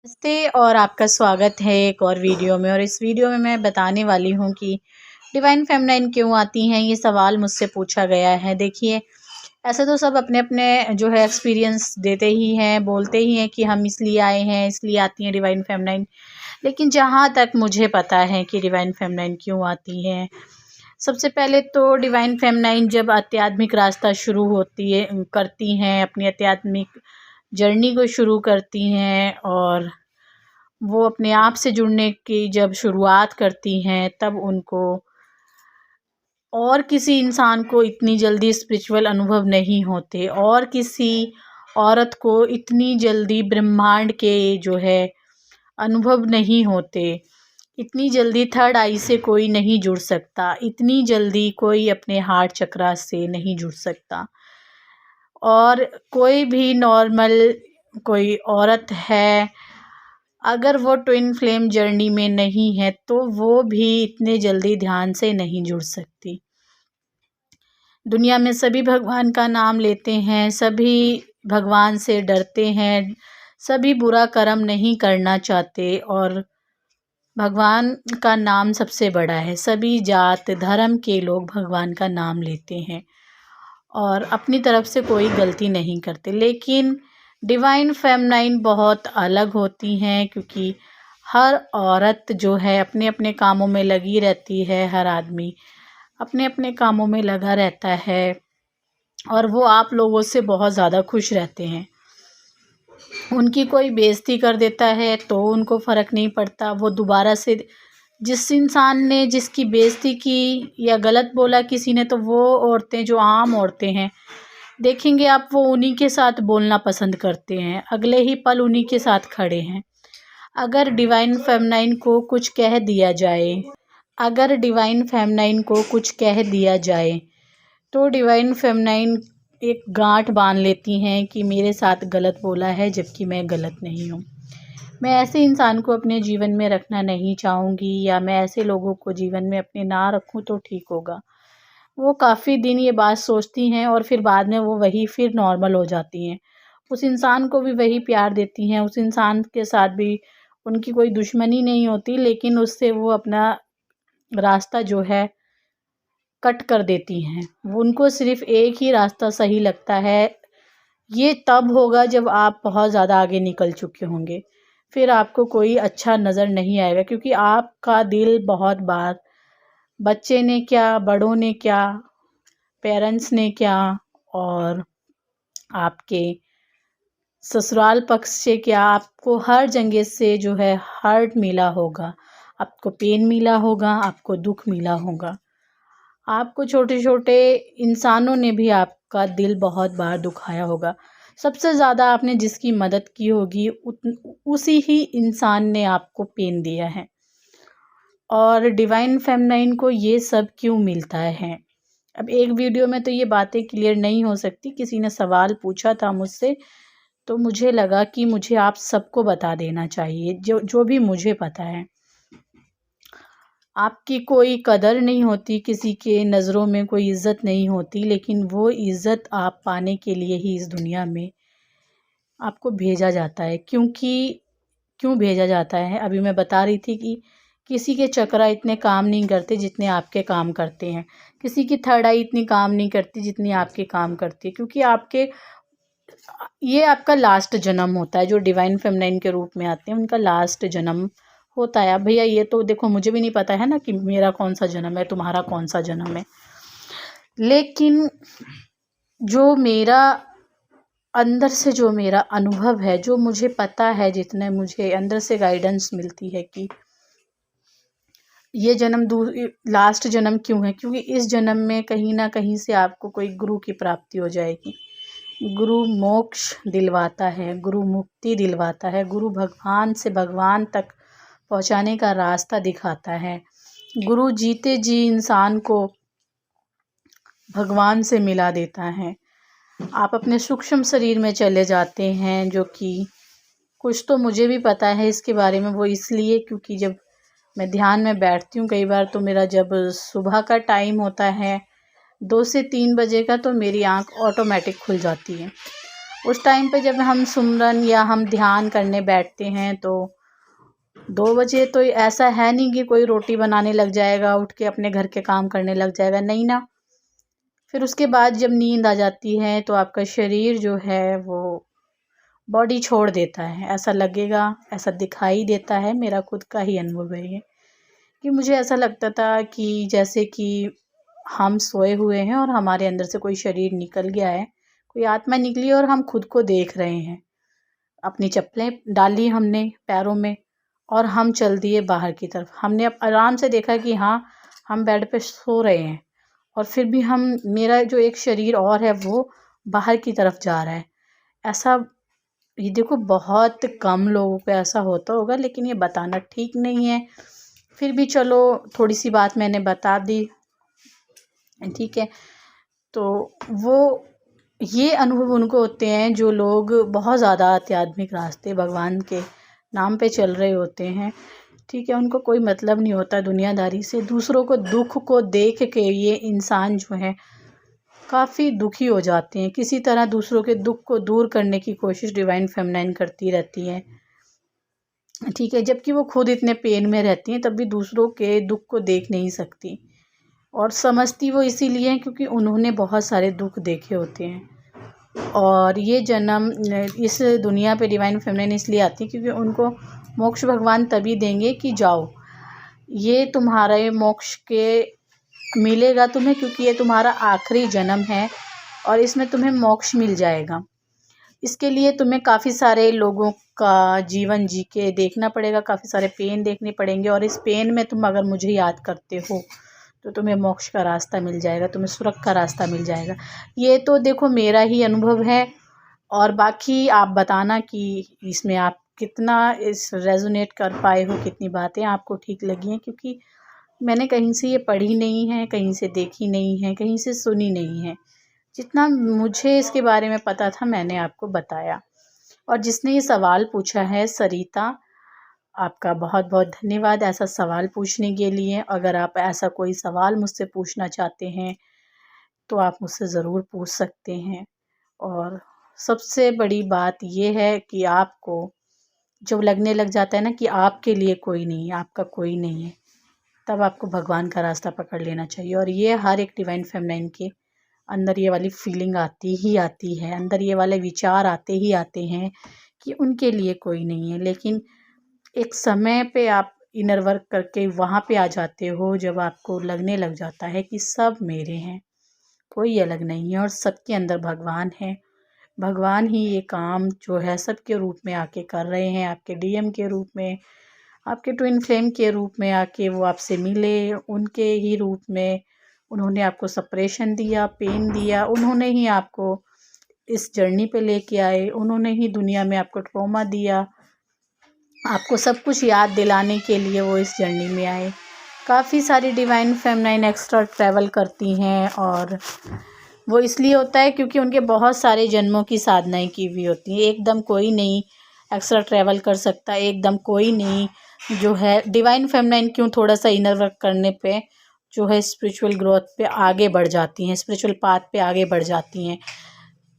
नमस्ते और आपका स्वागत है एक और वीडियो में। और इस वीडियो में मैं बताने वाली हूँ कि डिवाइन फेमिनाइन क्यों आती हैं। ये सवाल मुझसे पूछा गया है। देखिए, ऐसे तो सब अपने अपने जो है एक्सपीरियंस देते ही हैं, बोलते ही हैं कि हम इसलिए आए हैं, इसलिए आती हैं डिवाइन फेमिनाइन। लेकिन जहाँ तक मुझे पता है कि डिवाइन फेमिनाइन क्यों आती है, सबसे पहले तो डिवाइन फेमिनाइन जब आध्यात्मिक रास्ता शुरू होती है करती हैं, अपनी आध्यात्मिक जर्नी को शुरू करती हैं और वो अपने आप से जुड़ने की जब शुरुआत करती हैं, तब उनको और किसी इंसान को इतनी जल्दी स्पिरिचुअल अनुभव नहीं होते और किसी औरत को इतनी जल्दी ब्रह्मांड के जो है अनुभव नहीं होते। इतनी जल्दी थर्ड आई से कोई नहीं जुड़ सकता, इतनी जल्दी कोई अपने हार्ट चक्रा से नहीं जुड़ सकता। और कोई भी नॉर्मल कोई औरत है, अगर वो ट्विन फ्लेम जर्नी में नहीं है तो वो भी इतने जल्दी ध्यान से नहीं जुड़ सकती। दुनिया में सभी भगवान का नाम लेते हैं, सभी भगवान से डरते हैं, सभी बुरा कर्म नहीं करना चाहते और भगवान का नाम सबसे बड़ा है। सभी जात धर्म के लोग भगवान का नाम लेते हैं और अपनी तरफ से कोई गलती नहीं करते। लेकिन डिवाइन फेमिनाइन बहुत अलग होती हैं, क्योंकि हर औरत जो है अपने अपने कामों में लगी रहती है, हर आदमी अपने अपने कामों में लगा रहता है और वो आप लोगों से बहुत ज़्यादा खुश रहते हैं। उनकी कोई बेइज्जती कर देता है तो उनको फ़र्क नहीं पड़ता। वो दोबारा से जिस इंसान ने जिसकी बेइज्जती की या गलत बोला किसी ने, तो वो औरतें जो आम औरतें हैं, देखेंगे आप, वो उन्हीं के साथ बोलना पसंद करते हैं, अगले ही पल उन्हीं के साथ खड़े हैं। अगर डिवाइन फेमिनाइन को कुछ कह दिया जाए अगर डिवाइन फेमिनाइन को कुछ कह दिया जाए तो डिवाइन फेमिनाइन एक गांठ बांध लेती हैं कि मेरे साथ गलत बोला है, जबकि मैं गलत नहीं हूँ। मैं ऐसे इंसान को अपने जीवन में रखना नहीं चाहूँगी, या मैं ऐसे लोगों को जीवन में अपने ना रखूँ तो ठीक होगा। वो काफ़ी दिन ये बात सोचती हैं और फिर बाद में वो वही फिर नॉर्मल हो जाती हैं। उस इंसान को भी वही प्यार देती हैं, उस इंसान के साथ भी उनकी कोई दुश्मनी नहीं होती, लेकिन उससे वो अपना रास्ता जो है कट कर देती हैं। वो उनको सिर्फ़ एक ही रास्ता सही लगता है, ये तब होगा जब आप बहुत ज़्यादा आगे निकल चुके होंगे। फिर आपको कोई अच्छा नज़र नहीं आएगा, क्योंकि आपका दिल बहुत बार बच्चे ने क्या, बड़ों ने क्या, पेरेंट्स ने क्या और आपके ससुराल पक्ष से क्या, आपको हर जगह से जो है हर्ट मिला होगा, आपको पेन मिला होगा, आपको दुःख मिला होगा। आपको छोटे छोटे इंसानों ने भी आपका दिल बहुत बार दुखाया होगा। सबसे ज़्यादा आपने जिसकी मदद की होगी उसी ही इंसान ने आपको पेन दिया है। और डिवाइन फेमिनाइन को ये सब क्यों मिलता है? अब एक वीडियो में तो ये बातें क्लियर नहीं हो सकती। किसी ने सवाल पूछा था मुझसे, तो मुझे लगा कि मुझे आप सबको बता देना चाहिए, जो जो भी मुझे पता है। आपकी कोई कदर नहीं होती, किसी के नज़रों में कोई इज़्ज़त नहीं होती, लेकिन वो इज़्ज़त आप पाने के लिए ही इस दुनिया में आपको भेजा जाता है। क्यों भेजा जाता है, अभी मैं बता रही थी कि किसी के चक्रा इतने काम नहीं करते जितने आपके काम करते हैं। किसी की थर्ड आई इतनी काम नहीं करती जितनी आपके काम करती है, क्योंकि ये आपका लास्ट जन्म होता है। जो डिवाइन फेमिनाइन के रूप में आते हैं, उनका लास्ट जन्म होता है। अब भैया ये तो देखो, मुझे भी नहीं पता है ना कि मेरा कौन सा जन्म है, तुम्हारा कौन सा जन्म है। लेकिन जो मेरा अंदर से जो मेरा अनुभव है, जो मुझे पता है, जितने मुझे अंदर से गाइडेंस मिलती है कि ये जन्म लास्ट जन्म क्यों है, क्योंकि इस जन्म में कहीं ना कहीं से आपको कोई गुरु की प्राप्ति हो जाएगी। गुरु मोक्ष दिलवाता है, गुरु मुक्ति दिलवाता है, गुरु भगवान से भगवान तक पहुंचाने का रास्ता दिखाता है। गुरु जीते जी इंसान को भगवान से मिला देता है। आप अपने सूक्ष्म शरीर में चले जाते हैं, जो कि कुछ तो मुझे भी पता है इसके बारे में। वो इसलिए क्योंकि जब मैं ध्यान में बैठती हूँ, कई बार तो मेरा जब सुबह का टाइम होता है 2 से 3 बजे का, तो मेरी आँख ऑटोमेटिक खुल जाती है। उस टाइम पे जब हम सुमरन या हम ध्यान करने बैठते हैं तो 2 बजे तो ऐसा है नहीं कि कोई रोटी बनाने लग जाएगा, उठ के अपने घर के काम करने लग जाएगा, नहीं ना। फिर उसके बाद जब नींद आ जाती है तो आपका शरीर जो है वो बॉडी छोड़ देता है, ऐसा लगेगा, ऐसा दिखाई देता है। मेरा खुद का ही अनुभव है ये, कि मुझे ऐसा लगता था कि जैसे कि हम सोए हुए हैं और हमारे अंदर से कोई शरीर निकल गया है, कोई आत्मा निकली और हम खुद को देख रहे हैं। अपनी चप्पलें डाली हमने पैरों में और हम चल दिए बाहर की तरफ। हमने अब आराम से देखा कि हाँ, हम बेड पे सो रहे हैं और फिर भी मेरा जो एक शरीर और है वो बाहर की तरफ जा रहा है। ऐसा, ये देखो, बहुत कम लोगों को ऐसा होता होगा, लेकिन ये बताना ठीक नहीं है। फिर भी चलो, थोड़ी सी बात मैंने बता दी, ठीक है। तो वो ये अनुभव उनको होते हैं जो लोग बहुत ज़्यादा आध्यात्मिक रास्ते भगवान के नाम पे चल रहे होते हैं, ठीक है। उनको कोई मतलब नहीं होता दुनियादारी से। दूसरों को दुख को देख के ये इंसान जो है काफ़ी दुखी हो जाते हैं। किसी तरह दूसरों के दुख को दूर करने की कोशिश डिवाइन फेमिनाइन करती रहती है, ठीक है। जबकि वो खुद इतने पेन में रहती हैं, तब भी दूसरों के दुख को देख नहीं सकती। और समझती वो इसीलिए हैं क्योंकि उन्होंने बहुत सारे दुख देखे होते हैं। और ये जन्म इस दुनिया पे डिवाइन फेमिनाइन इसलिए आती है क्योंकि उनको मोक्ष भगवान तभी देंगे कि जाओ, ये तुम्हारे मोक्ष के मिलेगा तुम्हें, क्योंकि ये तुम्हारा आखिरी जन्म है और इसमें तुम्हें मोक्ष मिल जाएगा। इसके लिए तुम्हें काफ़ी सारे लोगों का जीवन जी के देखना पड़ेगा, काफ़ी सारे पेन देखने पड़ेंगे, और इस पेन में तुम अगर मुझे याद करते हो तो तुम्हें मोक्ष का रास्ता मिल जाएगा, तुम्हें स्वर्ग का रास्ता मिल जाएगा। ये तो देखो मेरा ही अनुभव है, और बाकी आप बताना कि इसमें आप कितना इस रेजोनेट कर पाए हो, कितनी बातें आपको ठीक लगी हैं, क्योंकि मैंने कहीं से ये पढ़ी नहीं है, कहीं से देखी नहीं है, कहीं से सुनी नहीं है। जितना मुझे इसके बारे में पता था मैंने आपको बताया। और जिसने ये सवाल पूछा है, सरिता, आपका बहुत बहुत धन्यवाद ऐसा सवाल पूछने के लिए। अगर आप ऐसा कोई सवाल मुझसे पूछना चाहते हैं तो आप मुझसे ज़रूर पूछ सकते हैं। और सबसे बड़ी बात ये है कि आपको जब लगने लग जाता है ना कि आपके लिए कोई नहीं है, आपका कोई नहीं है, तब आपको भगवान का रास्ता पकड़ लेना चाहिए। और ये हर एक डिवाइन फेमिनाइन के अंदर ये वाली फीलिंग आती ही आती है, अंदर ये वाले विचार आते ही आते हैं कि उनके लिए कोई नहीं है। लेकिन एक समय पे आप इनर वर्क करके वहाँ पे आ जाते हो जब आपको लगने लग जाता है कि सब मेरे हैं, कोई अलग नहीं है और सबके अंदर भगवान है। भगवान ही ये काम जो है सबके रूप में आके कर रहे हैं, आपके डीएम के रूप में, आपके ट्विन फ्लेम के रूप में आके वो आपसे मिले, उनके ही रूप में उन्होंने आपको सेपरेशन दिया, पेन दिया, उन्होंने ही आपको इस जर्नी पे लेके आए, उन्होंने ही दुनिया में आपको ट्रॉमा दिया, आपको सब कुछ याद दिलाने के लिए वो इस जर्नी में आए। काफ़ी सारी डिवाइन फेमिनाइन एक्स्ट्रा ट्रैवल करती हैं, और वो इसलिए होता है क्योंकि उनके बहुत सारे जन्मों की साधनाएं की हुई होती हैं। एकदम कोई नहीं एक्स्ट्रा ट्रैवल कर सकता, एकदम कोई नहीं जो है डिवाइन फेमिनाइन क्यों थोड़ा सा इनर वर्क करने पे जो है स्पिरिचुअल ग्रोथ पे आगे बढ़ जाती हैं, स्पिरिचुअल पाथ पे आगे बढ़ जाती हैं।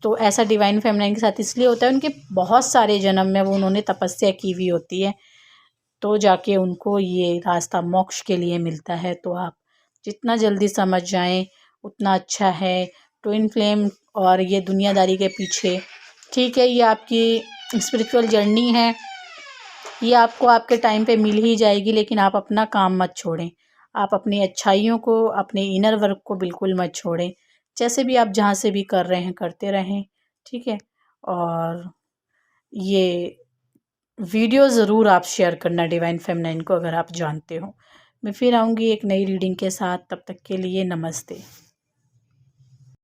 तो ऐसा डिवाइन फेमिनाइन के साथ इसलिए होता है, उनके बहुत सारे जन्म में वो उन्होंने तपस्या की हुई होती है, तो जाके उनको ये रास्ता मोक्ष के लिए मिलता है। तो आप जितना जल्दी समझ जाएं उतना अच्छा है। ट्विन फ्लेम और ये दुनियादारी के पीछे, ठीक है, ये आपकी स्पिरिचुअल जर्नी है, ये आपको आपके टाइम पे मिल ही जाएगी, लेकिन आप अपना काम मत छोड़ें। आप अपनी अच्छाइयों को, अपने इनर वर्क को बिल्कुल मत छोड़ें। जैसे भी आप जहाँ से भी कर रहे हैं करते रहें, ठीक है। और ये वीडियो ज़रूर आप शेयर करना डिवाइन फेमिनाइन को अगर आप जानते हो। मैं फिर आऊँगी एक नई रीडिंग के साथ, तब तक के लिए नमस्ते।